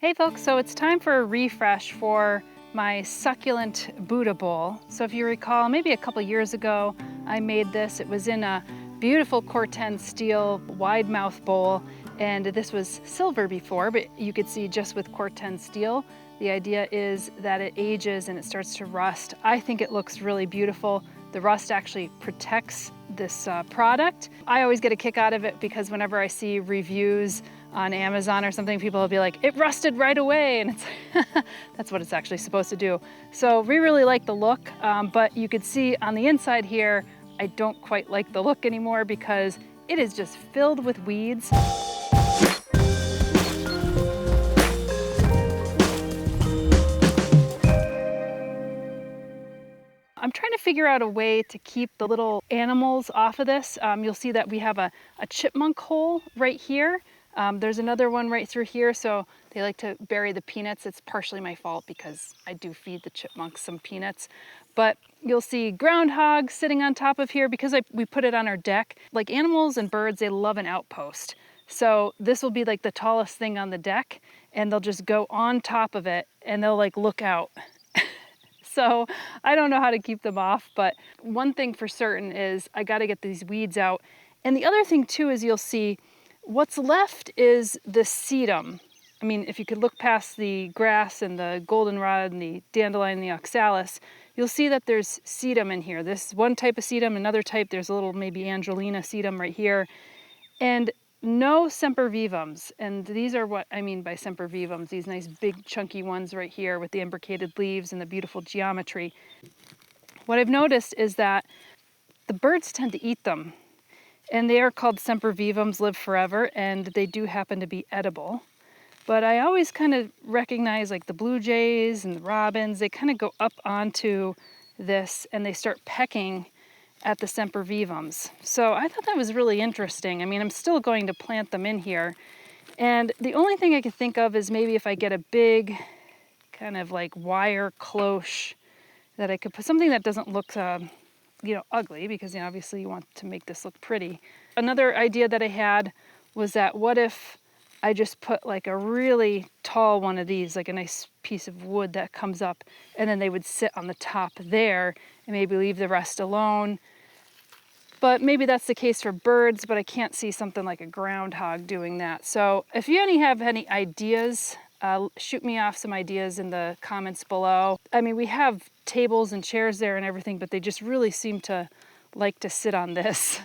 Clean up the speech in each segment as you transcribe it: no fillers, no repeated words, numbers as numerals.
Hey folks, so it's time for a refresh for my succulent Buddha bowl. So if you recall, maybe a couple years ago, I made this. It was in a beautiful Corten steel wide mouth bowl, and this was silver before, but you could see just with Corten steel, the idea is that it ages and it starts to rust. I think it looks really beautiful. The rust actually protects this product. I always get a kick out of it because whenever I see reviews on Amazon or something, people will be like, it rusted right away, and it's that's what it's actually supposed to do. So we really like the look, but you could see on the inside here, I don't quite like the look anymore because it is just filled with weeds. I'm trying to figure out a way to keep the little animals off of this. You'll see that we have a chipmunk hole right here. There's another one right through here, so they like to bury the peanuts. It's partially my fault because I do feed the chipmunks some peanuts. But you'll see groundhogs sitting on top of here because we put it on our deck. Like animals and birds, they love an outpost. So this will be like the tallest thing on the deck, and they'll just go on top of it and they'll like look out. So I don't know how to keep them off, but one thing for certain is I got to get these weeds out. And the other thing too is you'll see what's left is the sedum. I mean, if you could look past the grass and the goldenrod and the dandelion and the oxalis, you'll see that there's sedum in here. This is one type of sedum, another type, there's a little maybe Angelina sedum right here. And no sempervivums, and these are what I mean by sempervivums, these nice big chunky ones right here with the imbricated leaves and the beautiful geometry. What I've noticed is that the birds tend to eat them, and they are called sempervivums, live forever, and they do happen to be edible. But I always kind of recognize like the blue jays and the robins, they kind of go up onto this and they start pecking at the sempervivums. So I thought that was really interesting. I mean, I'm still going to plant them in here. And the only thing I could think of is maybe if I get a big kind of like wire cloche that I could put something that doesn't look, ugly, because obviously you want to make this look pretty. Another idea that I had was that what if I just put like a really tall one of these, like a nice piece of wood that comes up, and then they would sit on the top there and maybe leave the rest alone. But maybe that's the case for birds, but I can't see something like a groundhog doing that. So if you have any ideas, shoot me off some ideas in the comments below. I mean, we have tables and chairs there and everything, but they just really seem to like to sit on this.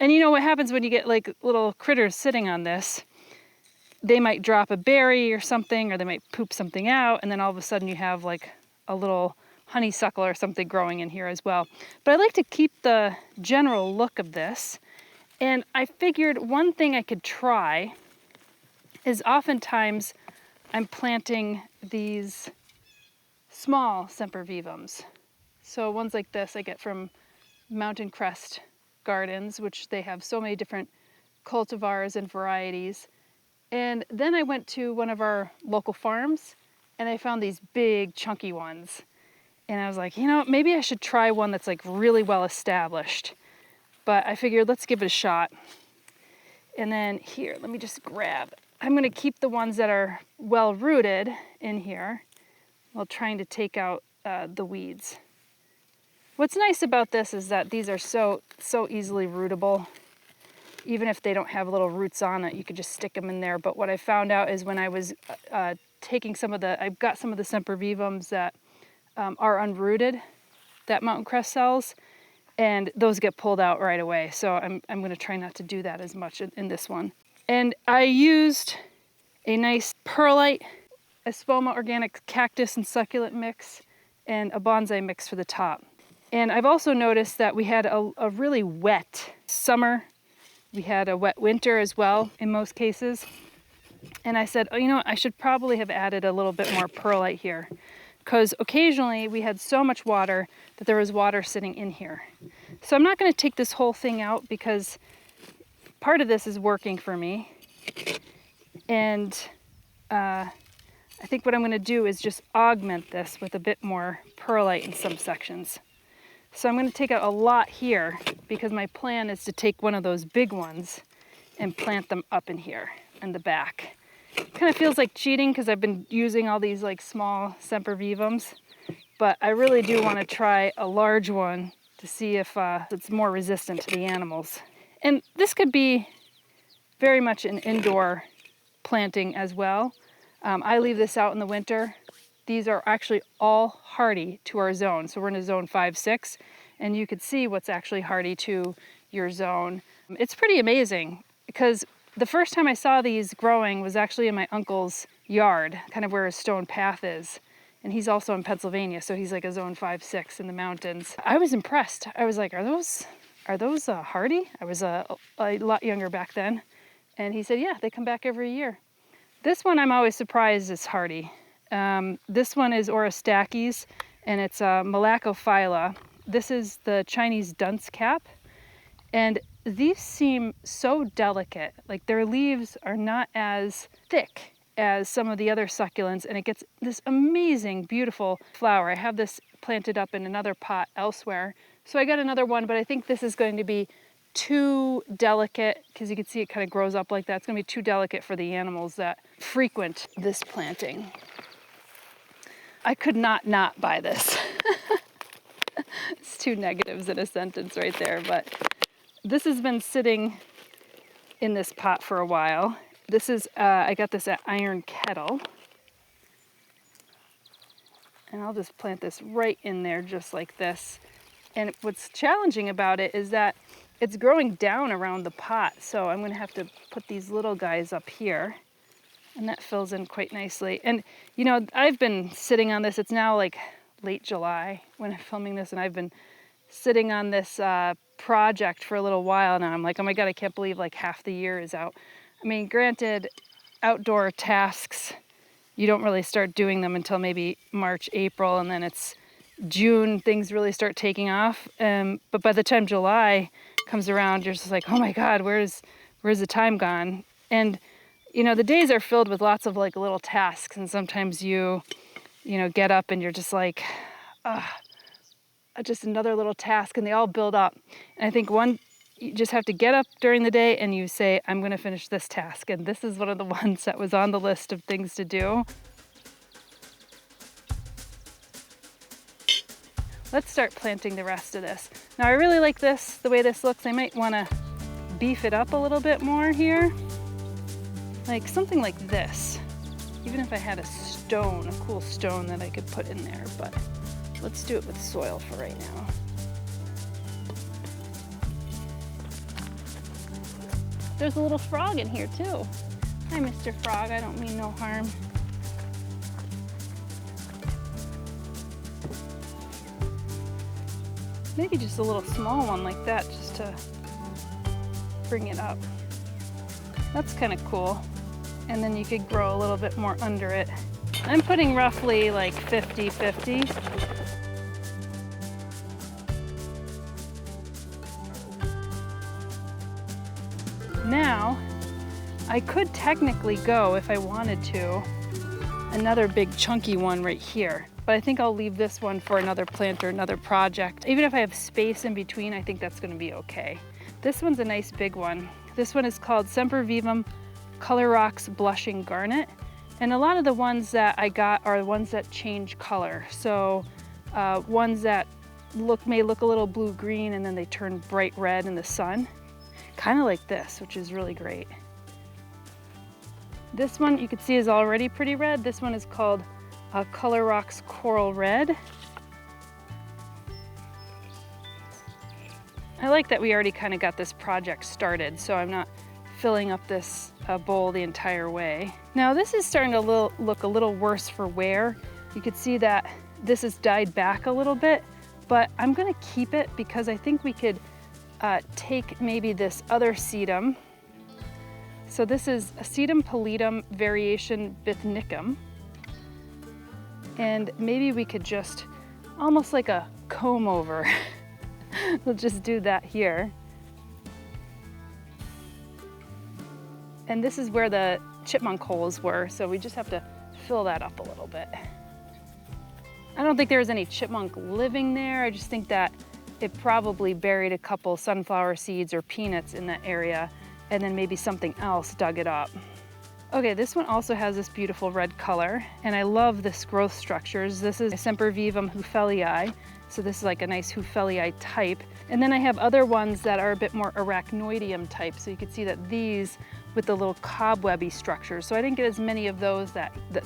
And you know what happens when you get like little critters sitting on this? They might drop a berry or something, or they might poop something out, and then all of a sudden you have like a little honeysuckle or something growing in here as well. But I like to keep the general look of this, and I figured one thing I could try is oftentimes I'm planting these small sempervivums. So ones like this I get from Mountain Crest Gardens, which they have so many different cultivars and varieties. And then I went to one of our local farms and I found these big chunky ones. And I was like, maybe I should try one that's like really well established. But I figured let's give it a shot. And then here, let me just grab. I'm going to keep the ones that are well rooted in here while trying to take out the weeds. What's nice about this is that these are so easily rootable. Even if they don't have little roots on it, you could just stick them in there. But what I found out is when I was taking I've got some of the sempervivums that are unrooted, that Mountain Crest sells, and those get pulled out right away. So I'm going to try not to do that as much in this one. And I used a nice perlite, Espoma organic cactus and succulent mix, and a bonsai mix for the top. And I've also noticed that we had a really wet summer. We had a wet winter as well in most cases. And I said, I should probably have added a little bit more perlite here, because occasionally we had so much water that there was water sitting in here. So I'm not going to take this whole thing out because part of this is working for me. And I think what I'm going to do is just augment this with a bit more perlite in some sections. So I'm going to take out a lot here because my plan is to take one of those big ones and plant them up in here in the back. Kind of feels like cheating because I've been using all these like small Sempervivums, but I really do want to try a large one to see if it's more resistant to the animals. And this could be very much an indoor planting as well. I leave this out in the winter. These are actually all hardy to our zone. So we're in a zone 5-6, and you could see what's actually hardy to your zone. It's pretty amazing because the first time I saw these growing was actually in my uncle's yard, kind of where his stone path is. And he's also in Pennsylvania, so he's like a zone 5-6 in the mountains. I was impressed. I was like, are those hardy? I was a lot younger back then. And he said, yeah, they come back every year. This one I'm always surprised is hardy. This one is Orostachys, and it's Malacophylla. This is the Chinese Dunce Cap. And these seem so delicate. Like their leaves are not as thick as some of the other succulents, and it gets this amazing, beautiful flower. I have this planted up in another pot elsewhere. So I got another one, but I think this is going to be too delicate because you can see it kind of grows up like that. It's going to be too delicate for the animals that frequent this planting. I could not buy this. It's two negatives in a sentence right there, but this has been sitting in this pot for a while. This is, I got this at Iron Kettle. And I'll just plant this right in there just like this. And what's challenging about it is that it's growing down around the pot. So I'm gonna have to put these little guys up here. And that fills in quite nicely. And you know, I've been sitting on this, it's now like late July when I'm filming this, and I've been sitting on this project for a little while now. I'm like, oh my God, I can't believe like half the year is out. I mean, granted, outdoor tasks, you don't really start doing them until maybe March, April, and then it's June, things really start taking off. But by the time July comes around, you're just like, oh my God, where's the time gone? And you know, the days are filled with lots of like little tasks, and sometimes you get up and you're just like, just another little task, and they all build up. And I think you just have to get up during the day and you say, I'm going to finish this task. And this is one of the ones that was on the list of things to do. Let's start planting the rest of this. Now I really like this, the way this looks. I might want to beef it up a little bit more here. Like something like this. Even if I had a stone, a cool stone that I could put in there, but let's do it with soil for right now. There's a little frog in here too. Hi, Mr. Frog, I don't mean no harm. Maybe just a little small one like that, just to bring it up. That's kind of cool. And then you could grow a little bit more under it. I'm putting roughly like 50-50. Now, I could technically go, if I wanted to, another big chunky one right here. But I think I'll leave this one for another plant or another project. Even if I have space in between, I think that's gonna be okay. This one's a nice big one. This one is called Sempervivum Color Rocks Blushing Garnet. And a lot of the ones that I got are the ones that change color. So ones that may look a little blue-green and then they turn bright red in the sun. Kind of like this, which is really great. This one you can see is already pretty red. This one is called Color Rocks Coral Red. I like that we already kind of got this project started, so I'm not filling up this bowl the entire way. Now this is starting to look a little worse for wear. You could see that this has died back a little bit, but I'm gonna keep it because I think we could take maybe this other sedum. So this is a Sedum pallidum variation Bithnicum. And maybe we could just, almost like a comb over, we'll just do that here. And this is where the chipmunk holes were, so we just have to fill that up a little bit. I don't think there was any chipmunk living there. I just think that it probably buried a couple sunflower seeds or peanuts in that area, and then maybe something else dug it up. Okay, this one also has this beautiful red color, and I love this growth structures. This is Sempervivum Houfelii, so this is like a nice Houfelii type. And then I have other ones that are a bit more arachnoideum type, so you can see that these with the little cobwebby structures. So I didn't get as many of those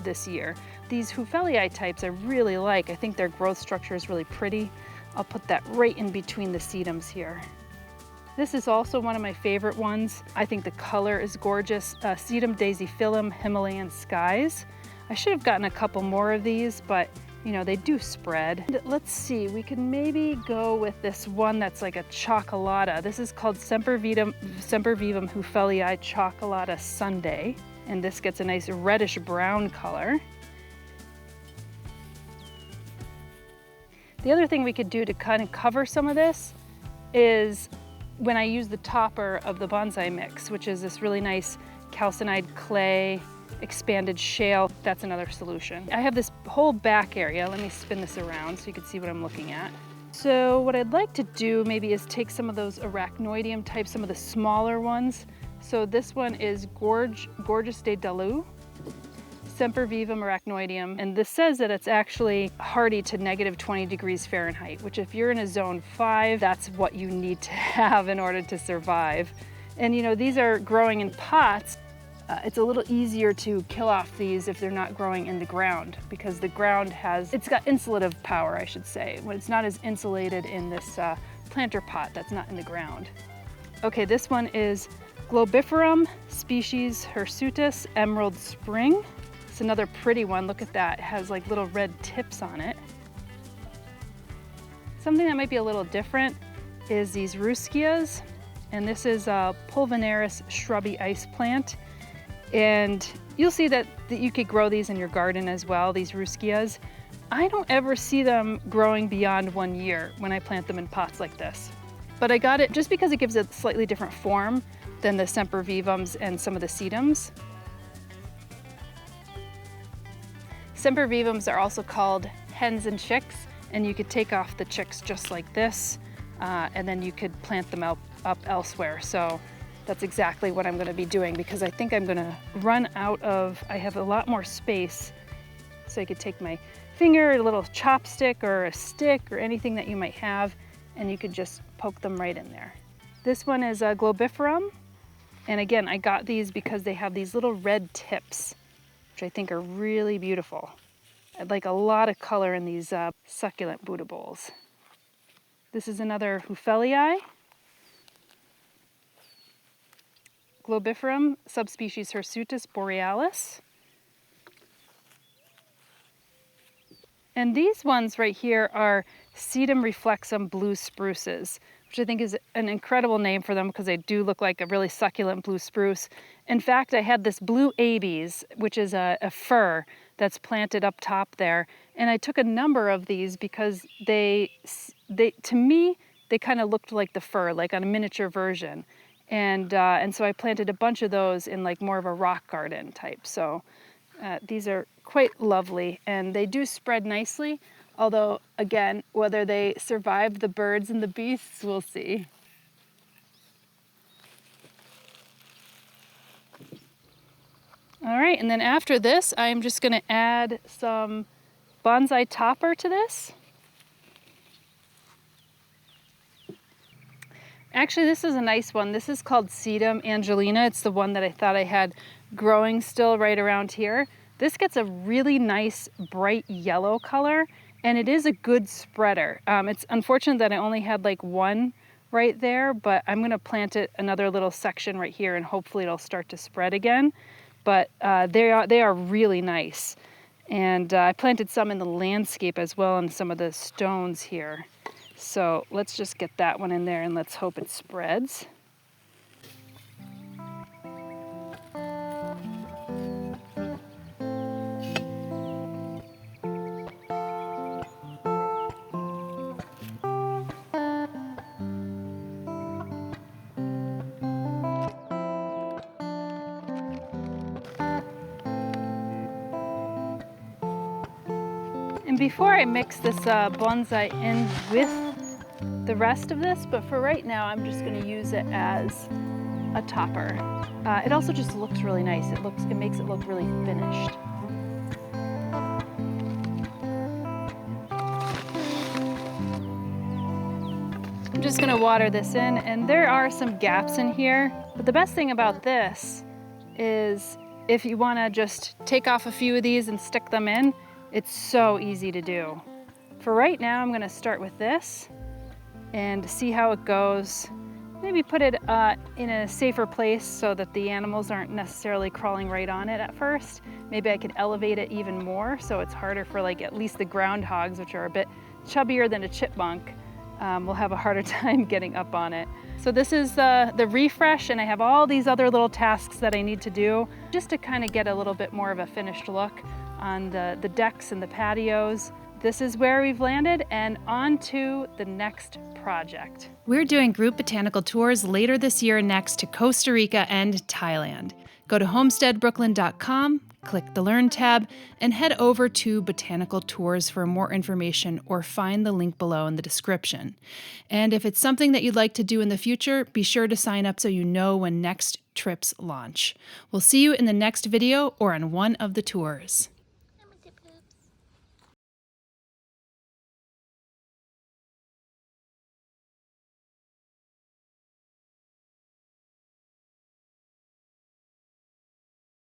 this year. These Houfelii types I really like. I think their growth structure is really pretty. I'll put that right in between the sedums here. This is also one of my favorite ones. I think the color is gorgeous. Sedum daisiphyllum Himalayan Skies. I should have gotten a couple more of these, but you know, they do spread. Let's see, we can maybe go with this one that's like a chocolata. This is called Sempervivum Houfelii Chocolata Sundae. And this gets a nice reddish brown color. The other thing we could do to kind of cover some of this is when I use the topper of the bonsai mix, which is this really nice calcined clay, expanded shale, that's another solution. I have this whole back area. Let me spin this around so you can see what I'm looking at. So what I'd like to do maybe is take some of those arachnoideum types, some of the smaller ones. So this one is Gorgeous de Dalu, Sempervivum arachnoideum, and this says that it's actually hardy to -20 degrees Fahrenheit, which if you're in a zone 5, that's what you need to have in order to survive. And you know, these are growing in pots. It's a little easier to kill off these if they're not growing in the ground, because the ground it's got insulative power, I should say, when it's not as insulated in this planter pot that's not in the ground. Okay, this one is Globiferum species Hirsutus Emerald Spring. It's another pretty one. Look at that. It has like little red tips on it. Something that might be a little different is these Ruskias, and this is a Pulvinaris shrubby ice plant. And you'll see that you could grow these in your garden as well, these Ruskias. I don't ever see them growing beyond 1 year when I plant them in pots like this. But I got it just because it gives a slightly different form than the Sempervivums and some of the sedums. Sempervivums are also called hens and chicks, and you could take off the chicks just like this, and then you could plant them up elsewhere. So that's exactly what I'm going to be doing, because I think I'm going to run out of, I have a lot more space, so I could take my finger, a little chopstick or a stick or anything that you might have, and you could just poke them right in there. This one is a Globiferum, and again, I got these because they have these little red tips, which I think are really beautiful. I'd like a lot of color in these succulent Buddha bowls. This is another Houfelii, Globiferum, subspecies Hirsutus borealis. And these ones right here are Sedum reflexum blue spruces, which I think is an incredible name for them because they do look like a really succulent blue spruce. In fact, I had this blue Abies, which is a fir that's planted up top there, and I took a number of these because they to me, they kind of looked like the fir, like on a miniature version. And so I planted a bunch of those in like more of a rock garden type. So these are quite lovely, and they do spread nicely. Although, again, whether they survive the birds and the beasts, we'll see. All right, and then after this, I'm just going to add some bonsai topper to this. Actually, this is a nice one. This is called Sedum Angelina. It's the one that I thought I had growing still right around here. This gets a really nice bright yellow color, and it is a good spreader. It's unfortunate that I only had like one right there, but I'm going to plant it another little section right here, and hopefully it'll start to spread again. But they are really nice. And I planted some in the landscape as well, and some of the stones here. So let's just get that one in there, and let's hope it spreads. And before I mix this bonsai in with the rest of this, but for right now I'm just going to use it as a topper. It also just looks really nice. It makes it look really finished. I'm just gonna water this in, and there are some gaps in here, but the best thing about this is if you wanna just take off a few of these and stick them in, it's so easy to do. For right now, I'm gonna start with this and see how it goes. Maybe put it in a safer place so that the animals aren't necessarily crawling right on it at first. Maybe I could elevate it even more so it's harder for like at least the groundhogs, which are a bit chubbier than a chipmunk, will have a harder time getting up on it. So this is the refresh, and I have all these other little tasks that I need to do just to kind of get a little bit more of a finished look on the decks and the patios. This is where we've landed, and on to the next project. We're doing group botanical tours later this year next to Costa Rica and Thailand. Go to homesteadbrooklyn.com, click the Learn tab, and head over to Botanical Tours for more information, or find the link below in the description. And if it's something that you'd like to do in the future, be sure to sign up so you know when next trips launch. We'll see you in the next video or on one of the tours.